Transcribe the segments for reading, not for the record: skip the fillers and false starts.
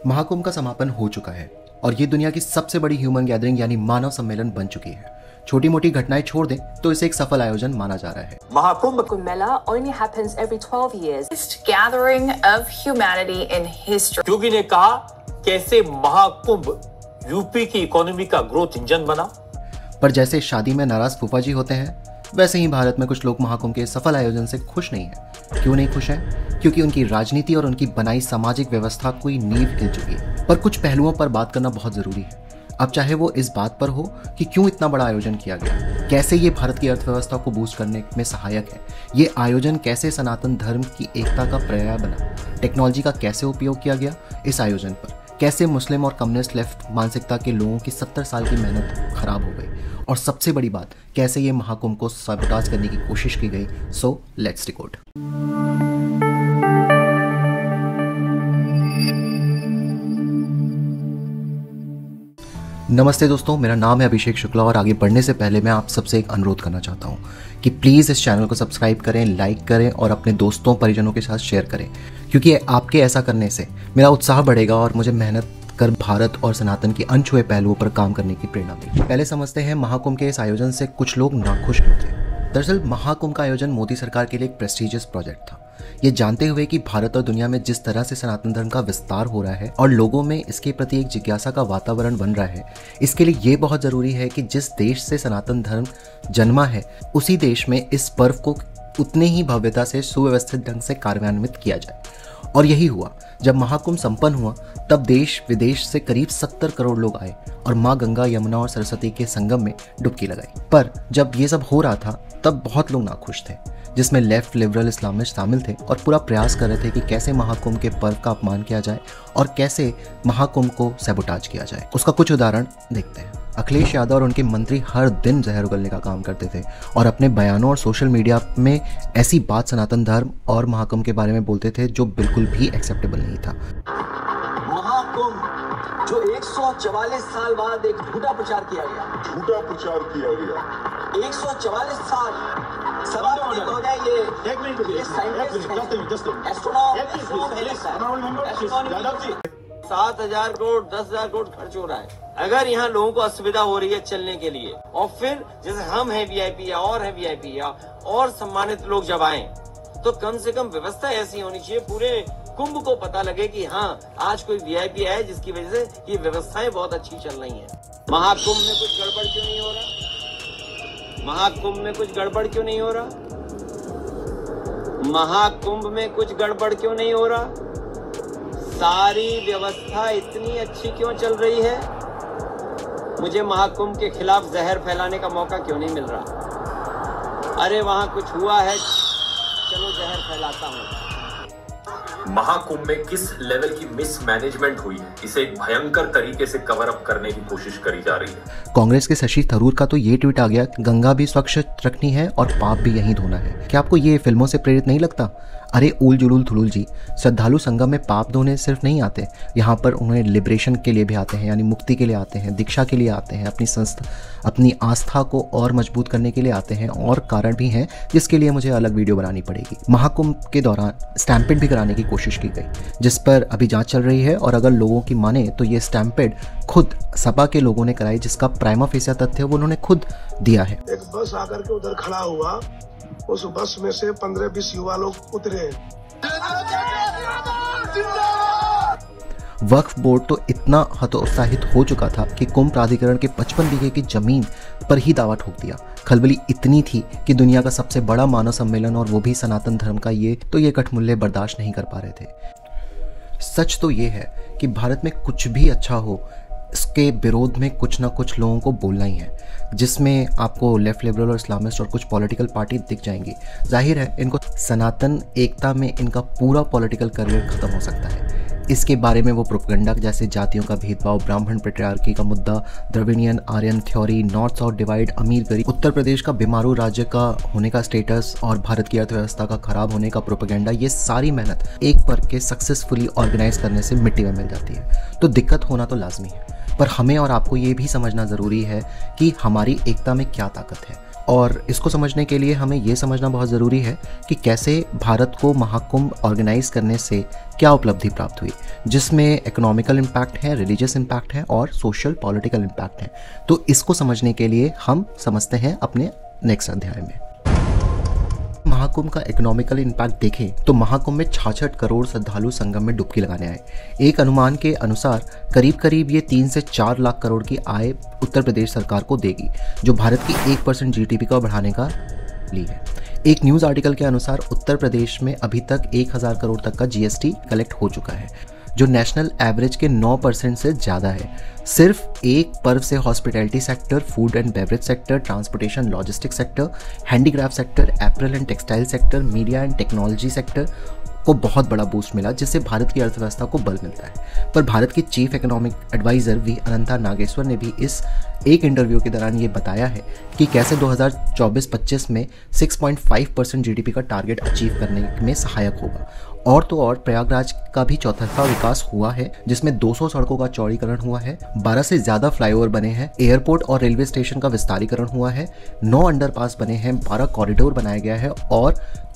महाकुंभ का समापन हो चुका है और ये दुनिया की सबसे बड़ी ह्यूमन गैदरिंग यानी मानव सम्मेलन बन चुकी है। छोटी मोटी घटनाएं छोड़ दें तो इसे एक सफल आयोजन माना जा रहा है। महाकुंभ मेला only happens every 12 years. Gathering of humanity in history. योगी ने कहा कैसे महाकुंभ यूपी की इकोनॉमी का ग्रोथ इंजन बना। पर जैसे शादी में नाराज फूफा जी होते हैं, वैसे ही भारत में कुछ लोग महाकुंभ के सफल आयोजन से खुश नहीं हैं। क्यों नहीं खुश हैं? क्योंकि उनकी राजनीति और उनकी बनाई सामाजिक व्यवस्था कोई नींव हिल चुकी है। पर कुछ पहलुओं पर बात करना बहुत जरूरी है। अब चाहे वो इस बात पर हो कि क्यों इतना बड़ा आयोजन किया गया, कैसे ये भारत की अर्थव्यवस्था को बूस्ट करने में सहायक है, ये आयोजन कैसे सनातन धर्म की एकता का पर्याय बना, टेक्नोलॉजी का कैसे उपयोग किया गया इस आयोजन पर, कैसे मुस्लिम और कम्युनिस्ट लेफ्ट मानसिकता के लोगों की 70 साल की मेहनत खराब हो गई, और सबसे बड़ी बात कैसे ये महाकुंभ को सबटाज करने की कोशिश की गई। So let's record. नमस्ते दोस्तों, मेरा नाम है अभिषेक शुक्ला और आगे बढ़ने से पहले मैं आप सबसे एक अनुरोध करना चाहता हूं कि प्लीज़ इस चैनल को सब्सक्राइब करें, लाइक करें और अपने दोस्तों परिजनों के साथ शेयर करें, क्योंकि आपके ऐसा करने से मेरा उत्साह बढ़ेगा और मुझे मेहनत कर भारत और सनातन की अनछुए पहलुओं पर काम करने की प्रेरणा मिलेगी। पहले समझते हैं महाकुंभ के इस आयोजन से कुछ लोग नाखुश क्यों थे। दरअसल महाकुंभ का आयोजन मोदी सरकार के लिए एक प्रेस्टिजियस प्रोजेक्ट था। ये जानते हुए कि भारत और दुनिया में जिस तरह से सनातन धर्म का विस्तार हो रहा है और लोगों में इसके प्रति एक जिज्ञासा का वातावरण बन रहा है, इसके लिए ये बहुत जरूरी है कि जिस देश से सनातन धर्म जन्मा है उसी देश में इस पर्व को उतने ही भव्यता से सुव्यवस्थित ढंग से कार्यान्वित किया जाए। और यही हुआ। जब महाकुंभ संपन्न हुआ तब देश विदेश से करीब 70 करोड़ लोग आए और माँ गंगा, यमुना और सरस्वती के संगम में डुबकी लगाई। पर जब ये सब हो रहा था तब बहुत लोग नाखुश थे, जिसमें लेफ्ट, लिबरल, इस्लामिस्ट शामिल थे और पूरा प्रयास कर रहे थे कि कैसे महाकुंभ के पर्व का अपमान किया जाए और कैसे महाकुंभ को सैबोटाज किया जाए। उसका कुछ उदाहरण देखते हैं। अखिलेश यादव और उनके मंत्री हर दिन जहर उगलने का काम करते थे और अपने बयानों और सोशल मीडिया में ऐसी बात सनातन धर्म और महाकुंभ के बारे में बोलते थे जो बिल्कुल भी एक्सेप्टेबल नहीं था। महाकुंभ जो 144 साल बाद एक झूठा प्रचार किया गया 144 साल सवाल हो जाए। ये 7,000 करोड़ 10,000 करोड़ खर्च हो रहा है। अगर यहाँ लोगों को असुविधा हो रही है चलने के लिए, और फिर जैसे हम हैं वीआईपी या और है वीआईपी या और सम्मानित लोग जब आए, तो कम से कम व्यवस्था ऐसी होनी चाहिए पूरे कुंभ को पता लगे कि हाँ आज कोई वीआईपी है जिसकी वजह से ये व्यवस्थाएं बहुत अच्छी चल रही हैं। महाकुंभ में कुछ गड़बड़ क्यों नहीं हो रहा? महाकुंभ में कुछ गड़बड़ क्यों नहीं हो रहा? महाकुंभ में कुछ गड़बड़ क्यों नहीं हो रहा? सारी व्यवस्था इतनी अच्छी क्यों चल रही है? मुझे महाकुंभ के खिलाफ जहर फैलाने का मौका क्यों नहीं मिल रहा? अरे वहां कुछ हुआ है, चलो जहर फैलाता हूं। महाकुंभ में किस लेवल की मिसमैनेजमेंट हुई है, इसे एक भयंकर तरीके से कवर अप करने की कोशिश करी जा रही है। कांग्रेस के शशि थरूर का तो ये ट्वीट आ गया, गंगा भी स्वच्छ रखनी है और पाप भी यहीं धोना है। क्या आपको ये फिल्मों से प्रेरित नहीं लगता? अरे उल जुलूल थुलुल जी, श्रद्धालु संगम में पाप धोने सिर्फ नहीं आते, यहाँ पर उन्हें लिबरेशन के लिए भी आते हैं, यानी मुक्ति के लिए आते हैं, दीक्षा के लिए आते हैं, अपनी आस्था को और मजबूत करने के लिए आते हैं, और कारण भी हैं जिसके लिए मुझे अलग वीडियो बनानी पड़ेगी। महाकुंभ के दौरान स्टैम्पेड भी कराने की कोशिश की गई, जिस पर अभी जांच चल रही है, और अगर लोगों की माने तो ये स्टैम्पेड खुद सपा के लोगों ने कराई, जिसका प्राइमा फेसिया तथ्य वो उन्होंने खुद दिया है। एक बस आकर के उधर खड़ा हुआ, उस बस में से 15-20 युवा लोग उतरे। वक्फ बोर्ड तो इतना हतोत्साहित हो चुका था कि कुंभ प्राधिकरण के 55 बीघे की जमीन पर ही दावा ठोक दिया। खलबली इतनी थी कि दुनिया का सबसे बड़ा मानव सम्मेलन और वो भी सनातन धर्म का ये कठमुल्ले बर्दाश्त नहीं कर पा रहे थे। सच तो ये है कि भारत में कुछ भी अच्छा हो, इसके विरोध में कुछ ना कुछ लोगों को बोलना ही है, जिसमें आपको लेफ्ट, लिबरल और इस्लामिस्ट और कुछ पॉलिटिकल पार्टी दिख जाएंगी। जाहिर है इनको सनातन एकता में इनका पूरा पॉलिटिकल करियर खत्म हो सकता है। इसके बारे में वो प्रोपेगेंडा जैसे जातियों का भेदभाव, ब्राह्मण पेट्रियार्की का मुद्दा, Dravidian Aryan theory, north south divide, अमीर गरीब, उत्तर प्रदेश का बीमारू राज्य का होने का स्टेटस और भारत की अर्थव्यवस्था का खराब होने का प्रोपेगेंडा, ये सारी मेहनत एक पर्व के सक्सेसफुली ऑर्गेनाइज करने से मिट्टी में मिल जाती है। तो दिक्कत होना तो लाजमी है, पर हमें और आपको ये भी समझना ज़रूरी है कि हमारी एकता में क्या ताकत है और इसको समझने के लिए हमें ये समझना बहुत ज़रूरी है कि कैसे भारत को महाकुंभ ऑर्गेनाइज करने से क्या उपलब्धि प्राप्त हुई, जिसमें इकोनॉमिकल इम्पैक्ट है, रिलीजियस इम्पैक्ट है और सोशल पॉलिटिकल इम्पैक्ट है। तो इसको समझने के लिए हम समझते हैं अपने नेक्स्ट अध्याय में। महाकुंभ का इकोनॉमिकल इम्पैक्ट देखें तो महाकुंभ में 66 करोड़ श्रद्धालु संगम में डुबकी लगाने आए। एक अनुमान के अनुसार करीब करीब ये 3 से 4 लाख करोड़ की आय उत्तर प्रदेश सरकार को देगी, जो भारत की 1% GDP को बढ़ाने का ली है। एक न्यूज़ आर्टिकल के अनुसार उत्तर प्रदेश में अभी तक 1000 करोड़ तक का GST कलेक्ट हो चुका है, जो नेशनल एवरेज के 9% से ज़्यादा है। सिर्फ एक पर्व से hospitality sector, food and beverage sector, transportation logistics sector, handicraft sector, apparel and textile sector, media and technology sector को बहुत बड़ा बूस्ट मिला, जिससे भारत की अर्थव्यवस्था को बल मिलता है। पर भारत के चीफ इकोनॉमिक एडवाइजर वी अनंता नागेश्वर ने भी इस एक इंटरव्यू के दौरान ये बताया है कि कैसे 2024-25 में 6.5% GDP का टारगेट अचीव करने में सहायक होगा। और तो और प्रयागराज का भी चौतरफा विकास हुआ है, जिसमें 200 सड़कों का चौड़ीकरण हुआ है, 12 से ज़्यादा फ्लाईओवर बने हैं, एयरपोर्ट और रेलवे स्टेशन का विस्तारीकरण हुआ है, 9 अंडरपास बने हैं, 12 कॉरिडोर बनाया गया है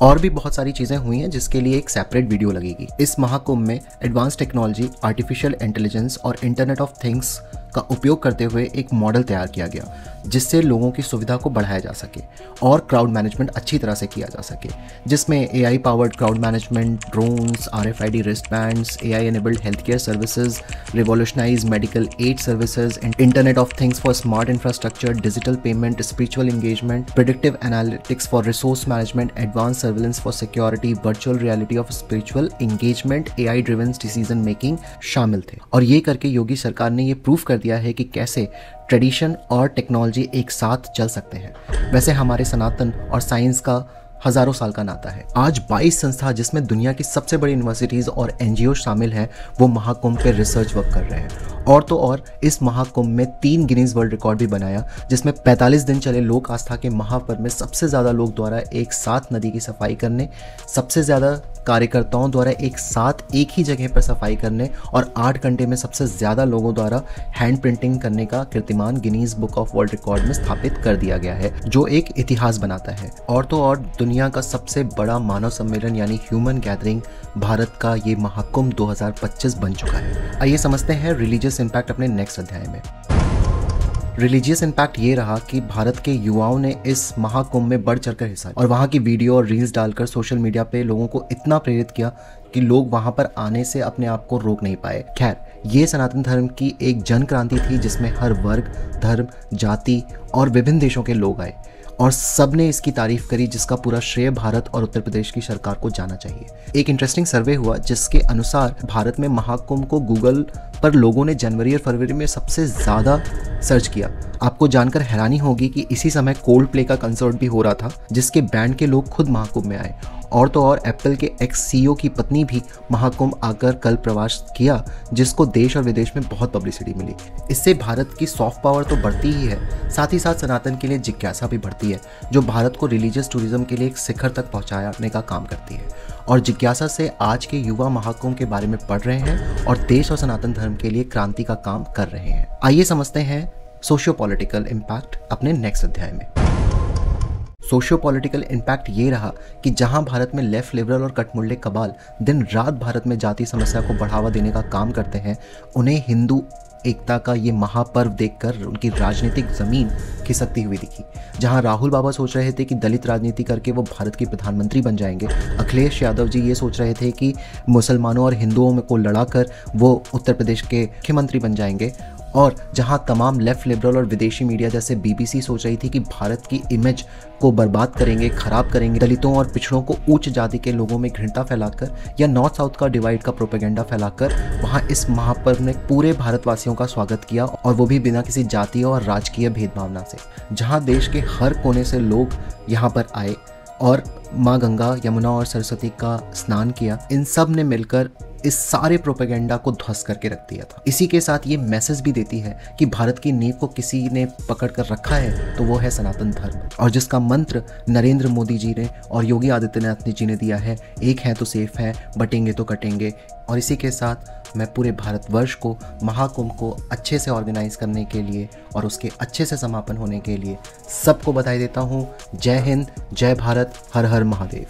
और भी बहुत सारी चीज़ें हुई हैं, जिसके लिए एक सेपरेट वीडियो लगेगी। इस महाकुंभ में एडवांस टेक्नोलॉजी, आर्टिफिशियल इंटेलिजेंस और इंटरनेट ऑफ थिंग्स का उपयोग करते हुए एक मॉडल तैयार किया गया, जिससे लोगों की सुविधा को बढ़ाया जा सके और क्राउड मैनेजमेंट अच्छी तरह से किया जा सके, जिसमें AI powered crowd management, drones, RFID wristbands, AI enabled health care services, revolutionize medical aid services, internet of things for smart infrastructure, digital payment, spiritual engagement, predictive analytics for resource management, advance surveillance for security, virtual reality of spiritual engagement, AI driven decision making शामिल थे। और ये करके योगी सरकार ने ये prove कर दिया है कि कैसे ट्रेडिशन और टेक्नोलॉजी एक साथ चल सकते हैं। वैसे हमारे सनातन और साइंस का हजारों साल का नाता है। आज 22 संस्था, जिसमें दुनिया की सबसे बड़ी यूनिवर्सिटीज़ और NGO शामिल हैं, वो महाकुंभ पे रिसर्च वर्क कर रहे हैं। और तो और इस महाकुंभ में 3 गिनीज वर्ल्ड रिकॉर्ड भी बनाया, जिसमें 45 दिन चले लोक आस्था के महापर्व में सबसे ज़्यादा लोग द्वारा एक साथ नदी की सफाई करने, सबसे ज़्यादा कार्यकर्ताओं द्वारा एक साथ एक ही जगह पर सफाई करने और 8 घंटे में सबसे ज़्यादा लोगों द्वारा हैंड प्रिंटिंग करने का कीर्तिमान Guinness book of world record में स्थापित कर दिया गया है, जो एक इतिहास बनाता है। और तो और दुनिया का सबसे बड़ा मानव सम्मेलन यानी ह्यूमन गैदरिंग भारत का ये महाकुंभ 2025 बन चुका है। आइए समझते हैं रिलीजियस इम्पैक्ट अपने नेक्स्ट अध्याय में। रिलीजियस इम्पैक्ट ये रहा कि भारत के युवाओं ने इस महाकुंभ में बढ़ चढ़कर हिस्सा लिया और वहाँ की वीडियो और रील्स डालकर सोशल मीडिया पे लोगों को इतना प्रेरित किया कि लोग वहाँ पर आने से अपने आप को रोक नहीं पाए। खैर, ये सनातन धर्म की एक जन क्रांति थी, जिसमें हर वर्ग, धर्म, जाति और विभिन्न देशों के लोग आए और सब ने इसकी तारीफ करी, जिसका पूरा श्रेय भारत और उत्तर प्रदेश की सरकार को जाना चाहिए। एक इंटरेस्टिंग सर्वे हुआ, जिसके अनुसार भारत में महाकुंभ को गूगल पर लोगों ने जनवरी और फरवरी में सबसे ज़्यादा सर्च किया। आपको जानकर हैरानी होगी कि इसी समय कोल्ड प्ले का कंसर्ट भी हो रहा था, जिसके बैंड के लोग खुद महाकुंभ में आए। और तो और एप्पल के एक्स CEO की पत्नी भी महाकुंभ आकर कल प्रवास किया, जिसको देश और विदेश में बहुत पब्लिसिटी मिली। इससे भारत की सॉफ्ट पावर तो बढ़ती ही है, साथ ही साथ सनातन के लिए जिज्ञासा भी बढ़ती है, जो भारत को रिलीजियस टूरिज्म के लिए एक शिखर तक पहुंचाने का काम करती है। और जिज्ञासा से आज के युवा महाकुंभ के बारे में पढ़ रहे हैं और देश और सनातन धर्म के लिए क्रांति का काम कर रहे हैं। आइए समझते हैं सोशियो पॉलिटिकल इम्पैक्ट अपने नेक्स्ट अध्याय में। सोशियो पॉलिटिकल इम्पैक्ट ये रहा कि जहां भारत में लेफ्ट लिबरल और कटमुल्ले कबाल दिन रात भारत में जाति समस्या को बढ़ावा देने का काम करते हैं, उन्हें हिंदू एकता का ये महापर्व देखकर उनकी राजनीतिक जमीन खिसकती हुई दिखी। जहां राहुल बाबा सोच रहे थे कि दलित राजनीति करके वो भारत के प्रधानमंत्री बन जाएंगे, अखिलेश यादव जी ये सोच रहे थे कि मुसलमानों और हिंदुओं को लड़ाकर वो उत्तर प्रदेश के मुख्यमंत्री बन जाएंगे, और जहां तमाम लेफ्ट लिबरल और विदेशी मीडिया जैसे BBC सोच रही थी कि भारत की इमेज को बर्बाद करेंगे, खराब करेंगे, दलितों और पिछड़ों को उच्च जाति के लोगों में घृणा फैलाकर या नॉर्थ साउथ का डिवाइड का प्रोपेगेंडा फैलाकर वहां इस महापर्व ने पूरे भारतवासियों का स्वागत किया, और वो भी बिना किसी जातीय और राजकीय भेदभावना से। जहां देश के हर कोने से लोग यहाँ पर आए और माँ गंगा, यमुना और सरस्वती का स्नान किया, इन सब ने मिलकर इस सारे प्रोपेगेंडा को ध्वस्त करके रख दिया था। इसी के साथ ये मैसेज भी देती है कि भारत की नींव को किसी ने पकड़ कर रखा है तो वो है सनातन धर्म, और जिसका मंत्र नरेंद्र मोदी जी ने और योगी आदित्यनाथ जी ने दिया है, एक है तो सेफ है, बटेंगे तो कटेंगे। और इसी के साथ मैं पूरे भारतवर्ष को महाकुंभ को अच्छे से ऑर्गेनाइज करने के लिए और उसके अच्छे से समापन होने के लिए सबको बधाई देता हूँ। जय हिंद, जय भारत, हर हर महादेव।